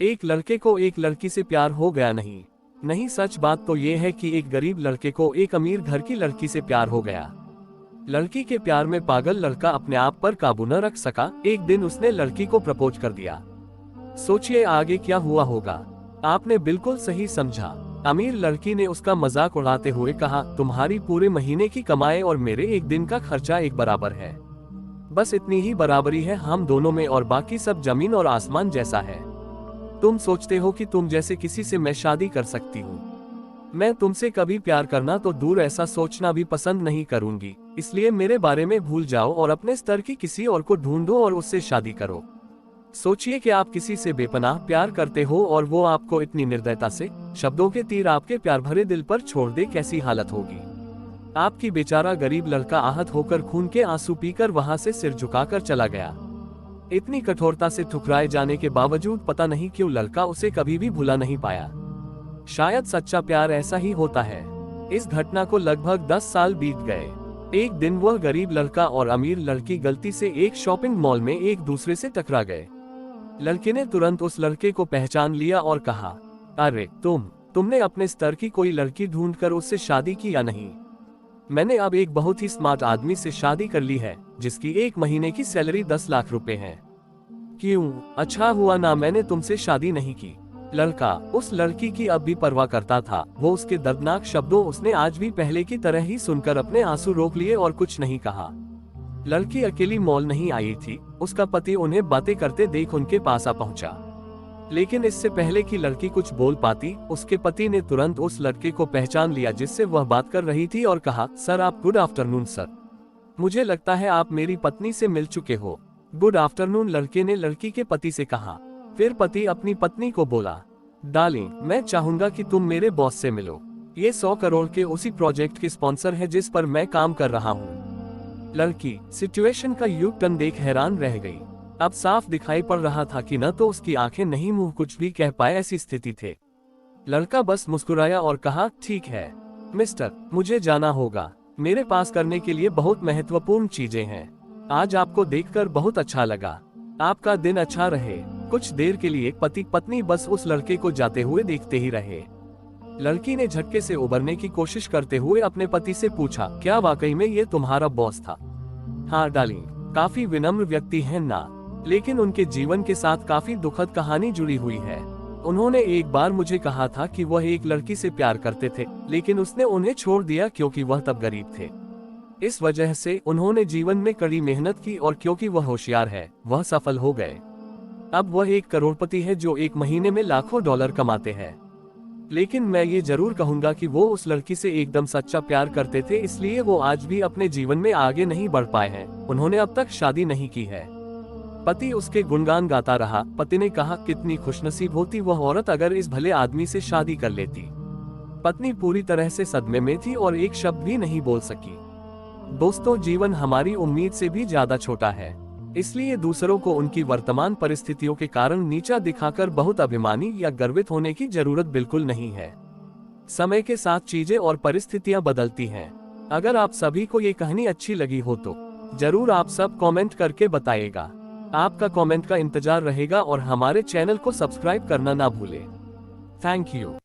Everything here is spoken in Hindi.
एक लड़के को एक लड़की से प्यार हो गया नहीं। नहीं, सच बात तो ये है कि एक गरीब लड़के को एक अमीर घर की लड़की से प्यार हो गया। लड़की के प्यार में पागल लड़का अपने आप पर काबू न रख सका। एक दिन उसने लड़की को प्रपोज कर दिया। सोचिए आगे क्या हुआ होगा। आपने बिल्कुल सही समझा। अमीर लड़की ने उसका मजाक उड़ाते हुए कहा, तुम्हारी पूरे महीने की कमाई और मेरे एक दिन का खर्चा एक बराबर है। बस इतनी ही बराबरी है हम दोनों में और बाकी सब जमीन और आसमान जैसा है। तुम सोचते हो कि तुम जैसे किसी से मैं शादी कर सकती हूँ। मैं तुमसे कभी प्यार करना तो दूर, ऐसा सोचना भी पसंद नहीं करूंगी। इसलिए मेरे बारे में भूल जाओ और अपने स्तर की किसी और को ढूंढो और उससे शादी करो। सोचिए कि आप किसी से बेपनाह प्यार करते हो और वो आपको इतनी निर्दयता से शब्दों के तीर आपके प्यार भरे दिल पर छोड़ दे, कैसी हालत होगी आपकी। बेचारा गरीब लड़का आहत होकर खून के आंसू पीकर वहां से सिर झुकाकर चला गया। इतनी कठोरता से ठुकराए जाने के बावजूद पता नहीं क्यों लड़का उसे कभी भी भुला नहीं पाया। शायद सच्चा प्यार ऐसा ही होता है। इस घटना को लगभग 10 साल बीत गए। एक दिन वह गरीब लड़का और अमीर लड़की गलती से एक शॉपिंग मॉल में एक दूसरे से टकरा गए। लड़के ने तुरंत उस लड़के को पहचान लिया और कहा, अरे तुमने अपने स्तर की कोई लड़की ढूंढकर उससे शादी की या नहीं? मैंने अब एक बहुत ही स्मार्ट आदमी से शादी कर ली है जिसकी एक महीने की सैलरी 10 लाख रुपए है। क्यों, अच्छा हुआ ना मैंने तुमसे शादी नहीं की। लड़का उस लड़की की अब भी परवाह करता था। वो उसके दर्दनाक शब्दों उसने आज भी पहले की तरह ही सुनकर अपने आंसू रोक लिए और कुछ नहीं कहा। लड़की अकेली मॉल नहीं आई थी। उसका पति उन्हें बातें करते देख उनके पास आ पहुंचा। लेकिन इससे पहले कि लड़की कुछ बोल पाती, उसके पति ने तुरंत उस लड़के को पहचान लिया जिससे वह बात कर रही थी और कहा, सर आप गुड आफ्टरनून सर। मुझे लगता है आप मेरी पत्नी से मिल चुके हो। गुड आफ्टरनून, लड़के ने लड़की के पति से कहा। फिर पति अपनी पत्नी को बोला, डार्लिंग मैं चाहूंगा कि तुम मेरे बॉस से मिलो। ये 100 करोड़ के उसी प्रोजेक्ट के स्पॉन्सर है जिस पर मैं काम कर रहा हूँ। लड़की सिचुएशन का यू टर्न देख हैरान रह गई। अब साफ दिखाई पड़ रहा था कि न तो उसकी आंखें नहीं मुंह कुछ भी कह पाए, ऐसी स्थिति थे। लड़का बस मुस्कुराया और कहा, ठीक है मिस्टर, मुझे जाना होगा। मेरे पास करने के लिए बहुत महत्वपूर्ण चीजें हैं। आज आपको देखकर बहुत अच्छा लगा। आपका दिन अच्छा रहे। कुछ देर के लिए पति पत्नी बस उस लड़के को जाते हुए देखते ही रहे। लड़की ने झटके से उबरने की कोशिश करते हुए अपने पति से पूछा, क्या वाकई में ये तुम्हारा बॉस था? हाँ डार्लिंग, काफी विनम्र व्यक्ति है ना, लेकिन उनके जीवन के साथ काफी दुखद कहानी जुड़ी हुई है। उन्होंने एक बार मुझे कहा था कि वह एक लड़की से प्यार करते थे, लेकिन उसने उन्हें छोड़ दिया क्योंकि वह तब गरीब थे। इस वजह से उन्होंने जीवन में कड़ी मेहनत की और क्योंकि वह होशियार है, वह सफल हो गए। अब वह एक करोड़पति है जो एक महीने में लाखों डॉलर कमाते हैं। लेकिन मैं ये जरूर कहूंगा कि वो उस लड़की से एकदम सच्चा प्यार करते थे, इसलिए वो आज भी अपने जीवन में आगे नहीं बढ़ पाए हैं। उन्होंने अब तक शादी नहीं की है। पति उसके गुणगान गाता रहा। पति ने कहा, कितनी खुशनसीब होती वह औरत अगर इस भले आदमी से शादी कर लेती। पत्नी पूरी तरह से सदमे में थी और एक शब्द भी नहीं बोल सकी। दोस्तों, जीवन हमारी उम्मीद से भी ज्यादा छोटा है, इसलिए दूसरों को उनकी वर्तमान परिस्थितियों के कारण नीचा दिखाकर बहुत अभिमानी या गर्वित होने की जरूरत बिल्कुल नहीं है। समय के साथ चीजें और परिस्थितियां बदलती हैं। अगर आप सभी को ये कहानी अच्छी लगी हो तो जरूर आप सब कमेंट करके बताइएगा। आपका कमेंट का इंतजार रहेगा और हमारे चैनल को सब्सक्राइब करना ना भूलें। Thank you.